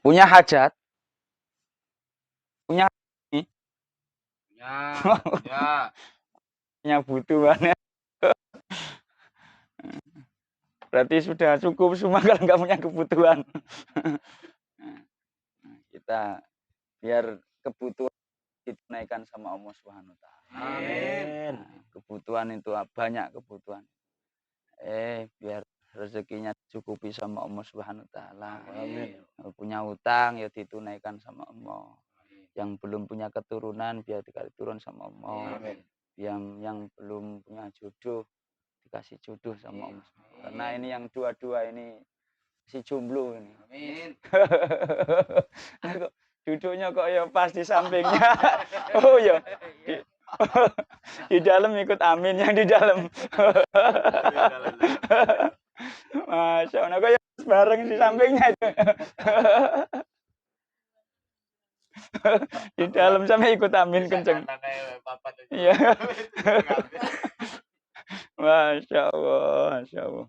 punya hajat, punya ini, Ya. punya butuhan. Berarti sudah cukup semua kalau nggak punya kebutuhan. Kita biar kebutuhan ditunaikan sama Allah Subhanahu wa taala. Amin. Kebutuhan itu banyak kebutuhan. Biar rezekinya cukupi sama Allah Subhanahu wa taala. Amin. Punya utang ya ditunaikan sama Allah. Yang belum punya keturunan biar dikasih turun sama Allah. Amin. Yang belum punya jodoh dikasih jodoh sama Allah. Karena ini yang dua-dua ini si jomblo ini. Amin. Duduknya kok ya pas di sampingnya. Oh ya. Di dalam ikut amin yang di dalam. Masya Allah, kok ya bareng di sampingnya itu. Di dalam sampai ikut amin kenceng. Iya. Masya Allah, Masya Allah.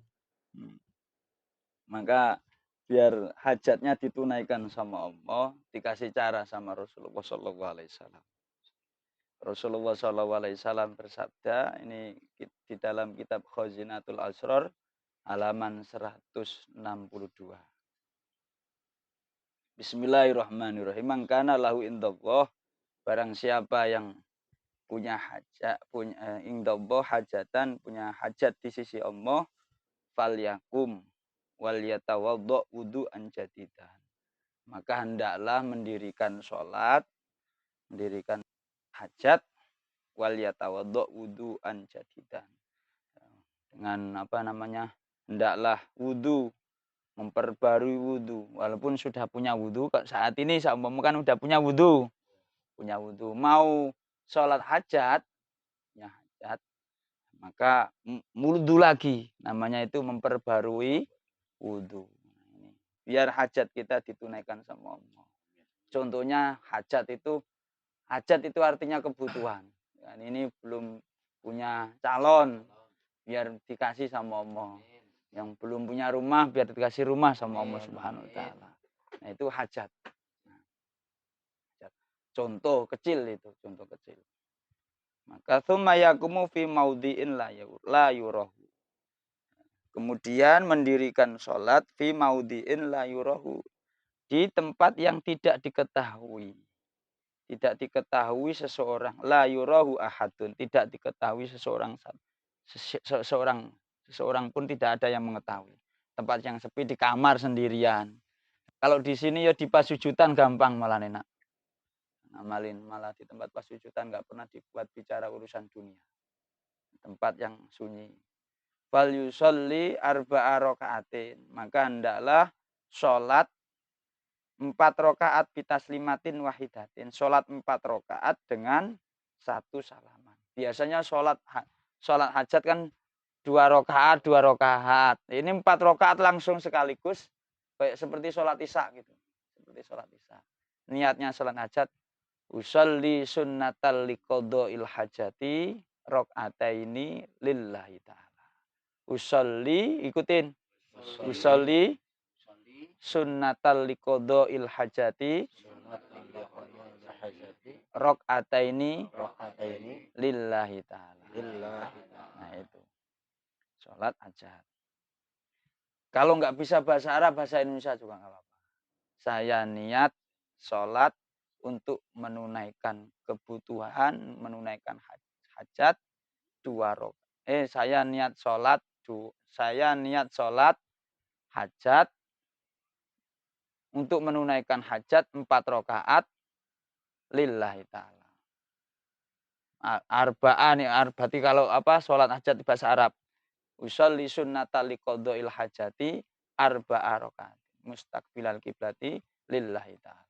Maka biar hajatnya ditunaikan sama Allah, dikasih cara sama Rasulullah Sallallahu Alaihi Wasallam. Rasulullah Sallallahu Alaihi Wasallam bersabda, ini di dalam kitab Khazinatul Asrar, halaman 162. Bismillahirrahmanirrahim. Mangkana lahu indallah, barang siapa yang punya hajat, punya indallah hajatan, punya hajat di sisi Allah, falyakum wal yatawaddo wudu'an jadidan. Maka hendaklah mendirikan sholat, mendirikan hajat, wal yatawaddo wudu'an jadidan. Dengan hendaklah wudu, memperbarui wudu. Walaupun sudah punya wudu, saat ini saya kan sudah punya wudu. Mau sholat hajat, ya hajat, maka wudu lagi. Namanya itu memperbarui wudu. Biar hajat kita ditunaikan sama Allah. Contohnya hajat itu artinya kebutuhan. Dan ini belum punya calon, biar dikasih sama Allah. Yang belum punya rumah, biar dikasih rumah sama Allah Subhanahu wa taala. Nah, itu hajat. Contoh kecil itu, contoh kecil. Maka tsumma yaqumu fi maudhi'in la yurahu. Kemudian mendirikan sholat fi maudhi'in la yurahu, di tempat yang tidak diketahui. Tidak diketahui seseorang. La yurahu ahadun. Tidak diketahui seseorang pun tidak ada yang mengetahui. Tempat yang sepi, di kamar sendirian. Kalau di sini ya di pasujudan gampang malah enak. Amalin malah di tempat pasujudan nggak pernah dibuat bicara urusan dunia. Tempat yang sunyi. Fal yusolli arba'a raka'atin. Maka hendaklah sholat 4 rakaat bitaslimatin wahidatin. Sholat 4 rakaat dengan 1 salaman. Biasanya sholat hajat kan 2 rakaat, 2 rakaat. Ini 4 rakaat langsung sekaligus. Kayak seperti sholat isya gitu. Seperti sholat isya. Niatnya sholat hajat. Usolli sunnatal liqadha'il hajati rakaataini lillahi ta'ala. Usolli, ikutin. Usolli sunnatal liqadha'il hajati rakaataini lillahi ta'ala. Nah itu. Sholat hajat. Kalau nggak bisa bahasa Arab, bahasa Indonesia juga nggak apa-apa. Saya niat sholat untuk menunaikan kebutuhan, menunaikan hajat 2 rakaat. Saya niat sholat hajat untuk menunaikan hajat 4 rakaat lillahi ta'ala. Arba'an, berarti kalau sholat hajat di bahasa Arab. Usolli sunnatal liqadha'il hajati arba'a rakaat. Mustaqbilal kiblati lillahi ta'ala.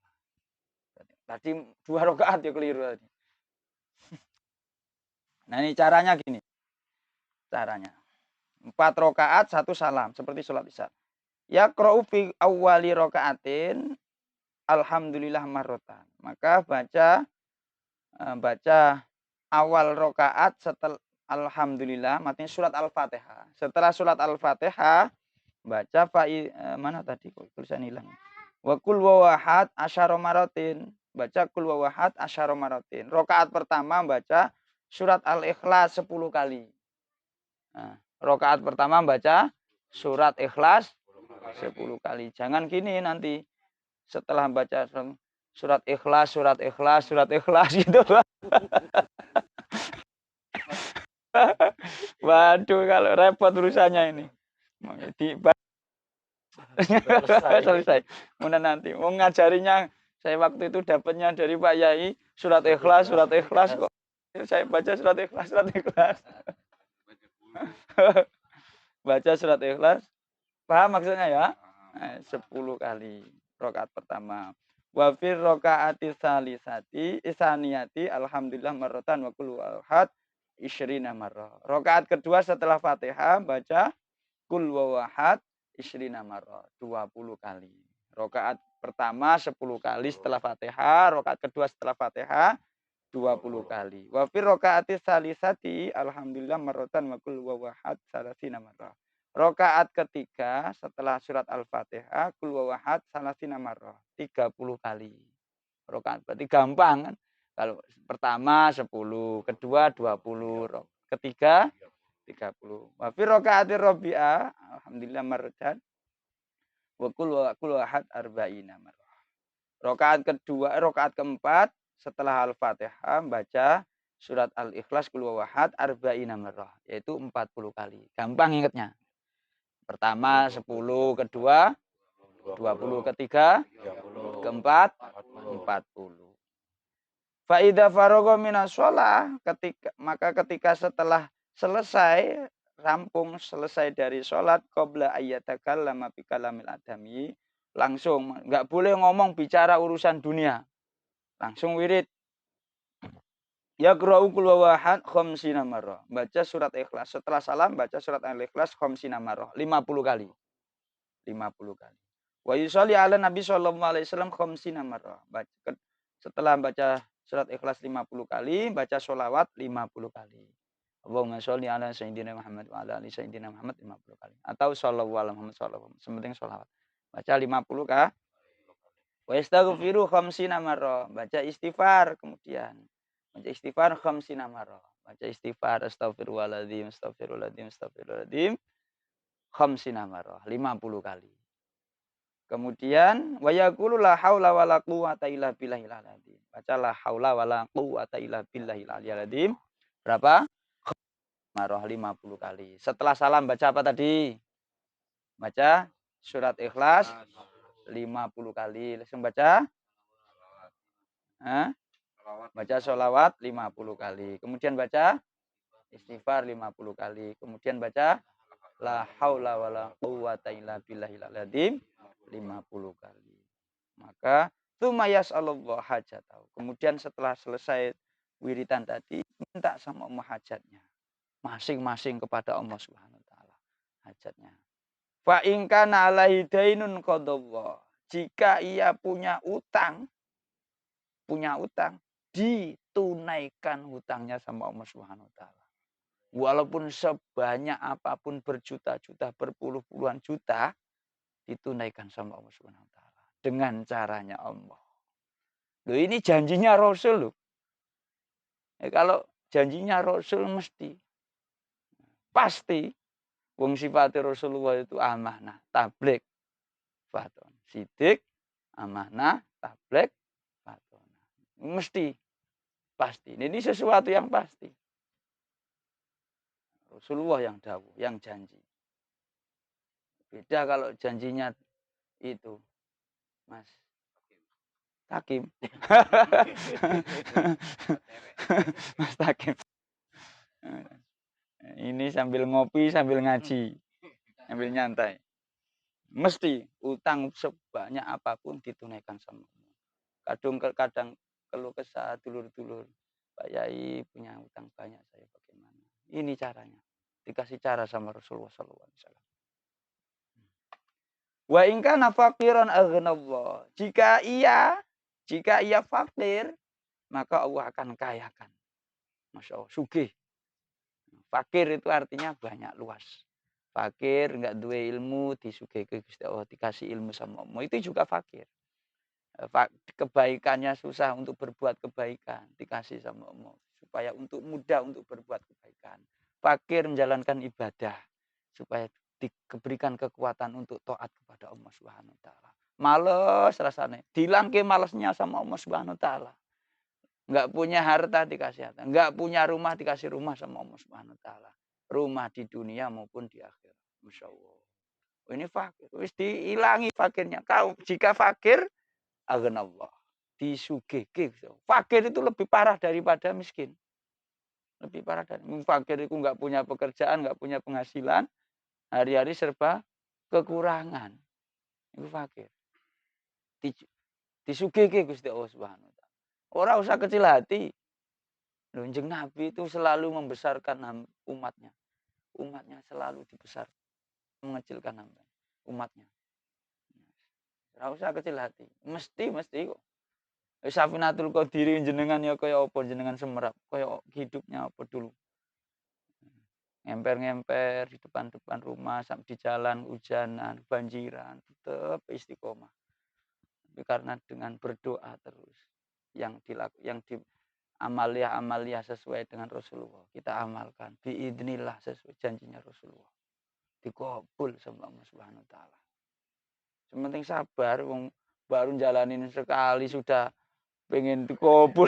Tadi 2 rakaat ya keliru tadi. Nah ini caranya gini. Caranya. 4 rakaat 1 salam. Seperti sholat isya. Yaqra'u fi awwali rakaatin alhamdulillah marrotan. Maka baca awal rakaat setelah alhamdulillah, matanya surat Al-Fatihah. Setelah surat Al-Fatihah baca mana tadi kok tulisan hilang. Wa qul huwahad asyara maratin. Baca qul huwahad asyara maratin. Rakaat pertama baca surat Al-Ikhlas 10 kali. Nah, rakaat pertama baca surat Ikhlas 10 kali. Jangan gini nanti setelah baca surat Ikhlas, surat Ikhlas, surat Ikhlas gitu. Waduh, kalau repot urusannya ini. Di selesai. Kemudian nanti mau ngajarinya saya waktu itu dapatnya dari Pak Yai surat Ikhlas kok. Saya baca surat Ikhlas. Baca surat Ikhlas. Paham maksudnya ya? 10 kali rakaat pertama. Wa fir rakaati salisati isaniyati alhamdulillah marratan wa qul ahad isyrina marrah. Rakaat kedua setelah Fatihah baca qul wahad isyrina marrah 20 kali. Rakaat pertama 10 kali setelah Fatihah, rakaat kedua setelah Fatihah 20 kali. Wa fir rakaati salisati alhamdulillah marratan wa qul wahad salasina marrah. Rakaat ketiga setelah surat Al-Fatihah qul wahad salasina marrah 30 kali. Rakaat berarti gampang kan? Kalau pertama 10, kedua 20, ketiga 30. Wa fi rakaatir rabi'ah alhamdulillah marratan wa qul ahad arba'ina marrah. Rakaat keempat setelah Al-Fatihah baca surat Al-Ikhlas qul ahad arba'ina marrah, yaitu 40 kali. Gampang ingatnya. Pertama 10, kedua 20, ketiga keempat 40. Fa idza faragha minas shalah, ketika setelah selesai rampung selesai dari sholat qabla ayyatakallama bi kalamil adami, langsung enggak boleh ngomong bicara urusan dunia. Langsung wirid. Yaqra'u qul huwahad khamsina marrah. Baca surat Ikhlas. Setelah salam baca surat Al-Ikhlas khamsina marrah. 50 kali. 50 kali. Wa yusolli ala Nabi sallallahu alaihi wasallam khamsina marrah. Setelah baca surat Ikhlas 50 kali, baca sholawat 50 kali. Allahumma sholli ala sayyidina Muhammad wa ala ali sayyidina Muhammad 50 kali. Atau shallallahu ala Muhammad sallallahu alaihi wasallam. Sementing sholawat. Baca 50 kah? Wa yastaghfiru khamsina marrah. Baca istighfar kemudian. Baca istighfar khamsina marrah. Baca istighfar astagfirullahaladzim, astagfirullahaladzim, astagfirullahaladzim. Khamsina marrah. 50 kali. Kemudian wa yaqulu la haula wala quwata illa billahil azim. Baca la haula wala quwata illa billahil azim. Berapa? Marrah 50 kali. Setelah salam baca apa tadi? Baca surat Ikhlas 50 kali. Langsung baca? Baca sholawat 50 kali. Kemudian baca istighfar 50 kali. Kemudian baca la haula wala quwata illa billahil azim 50 kali. Maka tsumma yas'alullah hajatahu. Kemudian setelah selesai wiridan tadi, minta sama Allah hajatnya. Masing-masing kepada Allah Subhanahu wa taala hajatnya. Fa in kana alaihi dainun qadallah. Jika ia punya utang, ditunaikan hutangnya sama Allah Subhanahu wa taala. Walaupun sebanyak apapun berjuta-juta, berpuluh-puluhan juta, ditunaikan sama Allah Subhanahu wa taala dengan caranya Allah. Loh, ini janjinya Rasul loh. Kalau janjinya Rasul mesti pasti wong sifate Rasulullah itu amanah, tabligh, faton. Sidik, amanah, tabligh, faton. Mesti pasti. Ini sesuatu yang pasti. Rasulullah yang dawuh, yang janji. Beda kalau janjinya itu, Mas Takim. Mas Takim. Ini sambil ngopi, sambil ngaji. Sambil nyantai. Mesti utang sebanyak apapun ditunaikan sama Allah. Kadang keluh kesah dulur-dulur. Pak Yai punya utang banyak, saya bagaimana? Ini caranya. Dikasih cara sama Rasulullah SAW. Wa in kana faqiran aghnallah. Jika ia fakir, maka Allah akan kayakan. Masya Allah, sugih. Fakir itu artinya banyak luas. Fakir, enggak duwe ilmu, disugihke Gusti Allah, dikasih ilmu sama Allah. Itu juga fakir. Kebaikannya susah untuk berbuat kebaikan, dikasih sama Allah. Supaya untuk mudah untuk berbuat kebaikan. Fakir menjalankan ibadah. Supaya diberikan kekuatan untuk taat kepada Allah Subhanahu wa taala. Males rasanya, dilangke malesnya sama Allah Subhanahu wa taala. Enggak punya harta dikasih harta, enggak punya rumah dikasih rumah sama Allah Subhanahu wa taala. Rumah di dunia maupun di akhirat. Masyaallah. Ini fakir, wis diilangi fakirnya. Kau jika fakir, aghnallah. Disugihke. Fakir itu lebih parah daripada miskin. Lebih parah dari fakir itu enggak punya pekerjaan, enggak punya penghasilan, hari-hari serba kekurangan. Itu fakir. Disugihke Gusti Allah Subhanahu wa taala. Ora usah kecil hati. Lunjeng Nabi itu selalu membesarkan umatnya. Umatnya selalu dibesarkan, mengecilkan umatnya. Ora usah kecil hati. Mesti kok. Safinatul Qadiri jenengan ya kaya apa jenengan semerap, kaya hidupnya apa dulu. Ngemper-ngemper di depan-depan rumah, di jalan hujanan, banjiran, tetap istiqomah. Tapi karena dengan berdoa terus yang amalia sesuai dengan Rasulullah. Kita amalkan. Biidznillah sesuai janjinya Rasulullah. Dikabul sama Allah Subhanahu wa taala. Sementing sabar, wong baru jalanin sekali sudah pengen dikabul.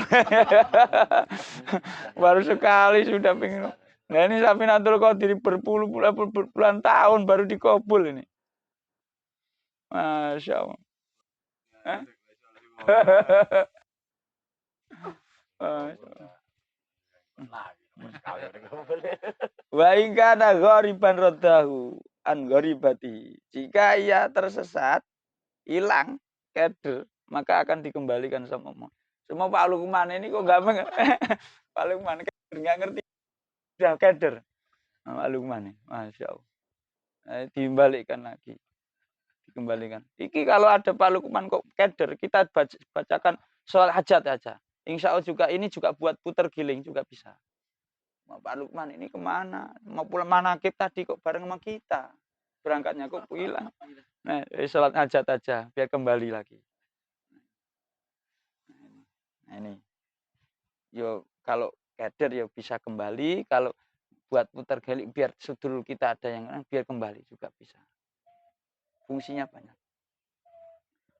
Baru sekali sudah pengen. Nah ini Safinatul Qadiri berpuluh-puluh tahun baru dikabul ini. Masya Allah. Wa in kana ghariban raddahu an gharibati. Jika ia tersesat, hilang, keder, maka akan dikembalikan sama Allah. Semua Pak Lukman ini kok enggak Pak Lukman enggak ngerti udah keder. Pak Lukman ini, Masya Allah. Dikembalikan lagi. Dikembalikan. Iki kalau ada Pak Lukman kok keder, kita bacakan soal hajat aja. Insya Allah juga ini juga buat puter giling juga bisa. Pak Lukman ini kemana? Mau pulang manakib tadi kok bareng sama kita. Berangkatnya kok hilang. Nah, sholat hajat aja biar kembali lagi. Nah, ini. Yo kalau keder ya bisa kembali, kalau buat putar galik biar sudul kita ada yang biar kembali juga bisa. Fungsinya banyak.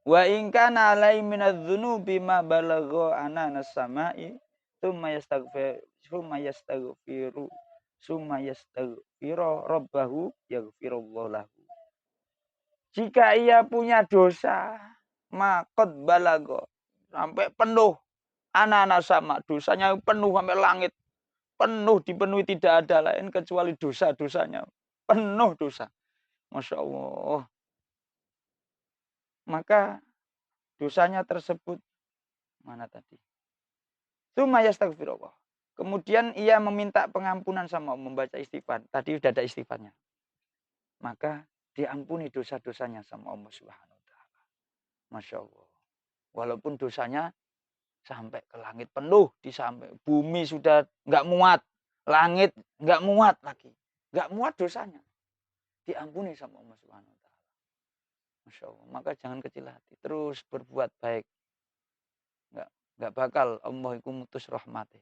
Wa in kana alai minadz-dzunubi ma balagha ananas samai tsumma yastaghfiru rabbahu yaghfirullahu lahu. Jika ia punya dosa, maqad balagha sampai penuh anak-anak sama dosanya penuh sampai langit, penuh dipenuhi tidak ada lain kecuali dosa-dosanya, penuh dosa. Masya Allah. Maka dosanya tersebut mana tadi? Tsumma yastaghfirullah. Kemudian ia meminta pengampunan sama membaca istighfar. Tadi sudah ada istighfarnya. Maka diampuni dosa-dosanya sama Allah Subhanahu wa taala. Masya Allah. Walaupun dosanya sampai ke langit penuh, sampai bumi sudah nggak muat, langit nggak muat lagi, nggak muat dosanya, diampuni sama Allah Subhanahu wa taala. Masya Allah. Maka jangan kecil hati, terus berbuat baik. Nggak bakal Allah itu mutus rahmatnya.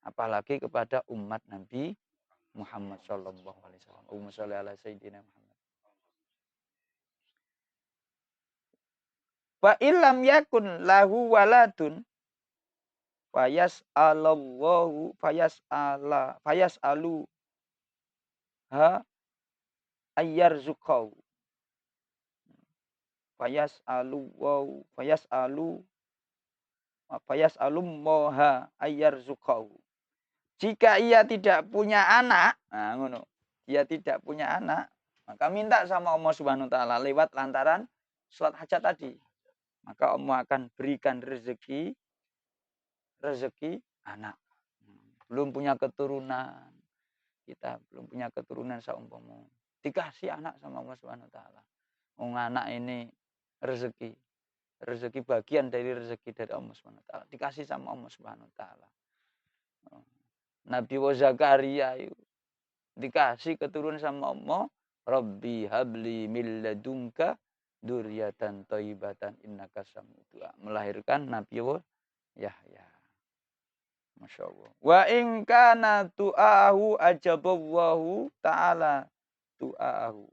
Apalagi kepada umat Nabi Muhammad sallallahu alaihi wasallam. Allahumma shalli ala sayyidina Muhammad. Fa illam yakun lahu waladun fayasalu ha ayyarzuqau. Fayasalu moha ayyarzuqau. Jika ia tidak punya anak, nah ngono. Dia tidak punya anak, maka minta sama Allah Subhanahu wa taala lewat lantaran salat hajat tadi. Maka Allah akan berikan rezeki anak. Belum punya keturunan. Kita belum punya keturunan saumpama. Dikasih anak sama Allah Subhanahu wa taala. Anak ini rezeki. Rezeki bagian dari rezeki dari Allah Subhanahu wa taala. Dikasih sama Allah Subhanahu wa taala. Nabi Zakaria itu dikasih keturunan sama Allah, Rabbi habli min ladunka dzurriatan thayyibatan innaka sami'ud du'a. Melahirkan Nabi Yahya. Masya Allah. Wa in kana tu'ahu ajaballahu ta'ala tu'ahu.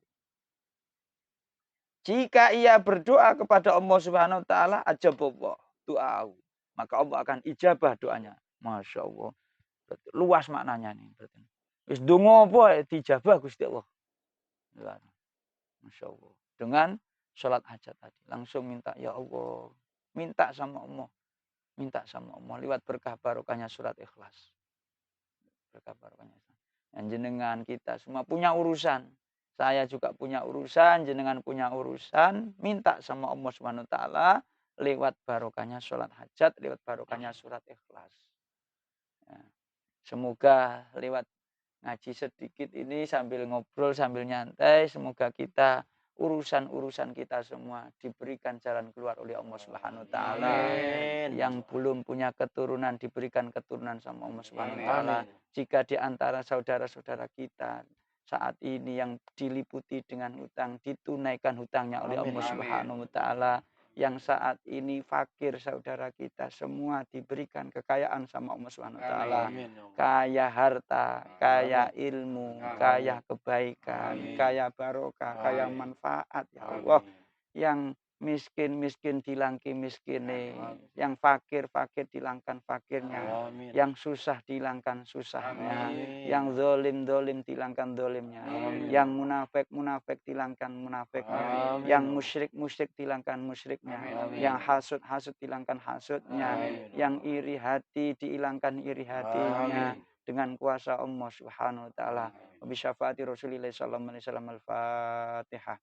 Jika ia berdoa kepada Allah Subhanahu wa taala, ajaballah tu'ahu. Maka Allah akan ijabah doanya. Masya Allah. Berarti luas maknanya nih. Berarti. Wis donga apa dijabah Gusti Allah. Masya Allah. Dengan sholat hajat tadi. Langsung minta, ya Allah. Minta sama Allah. Minta sama Allah. Lewat berkah barokahnya surat ikhlas. Berkah barokahnya. Dan jenengan kita semua punya urusan. Saya juga punya urusan. Jenengan punya urusan. Minta sama Allah Subhanahu wa taala. Lewat barokahnya sholat hajat. Lewat barokahnya surat ikhlas. Ya. Semoga lewat ngaji sedikit ini sambil ngobrol, sambil nyantai. Semoga kita urusan-urusan kita semua diberikan jalan keluar oleh Allah Subhanahu wa taala. Yang belum punya keturunan diberikan keturunan sama Allah Subhanahu wa taala. Jika di antara saudara-saudara kita saat ini yang diliputi dengan hutang ditunaikan hutangnya oleh Allah Subhanahu wa taala. Yang saat ini fakir saudara kita semua diberikan kekayaan sama Allah Subhanahu wa taala. Kaya harta, kaya ilmu, kaya kebaikan, kaya barokah, kaya manfaat ya Allah. Yang miskin dilangki miskinnya, yang fakir dilangkan fakirnya, yang susah dilangkan susahnya, yang zolim dilangkan zolimnya, yang munafik dilangkan munafiknya, yang musyrik dilangkan musyriknya, yang hasud dilangkan hasudnya, yang iri hati dihilangkan iri hatinya dengan kuasa Allah Subhanahu wa taala. Wa bi syafaati Rasulillah sallallahu alaihi wasallam. Al-Fatihah.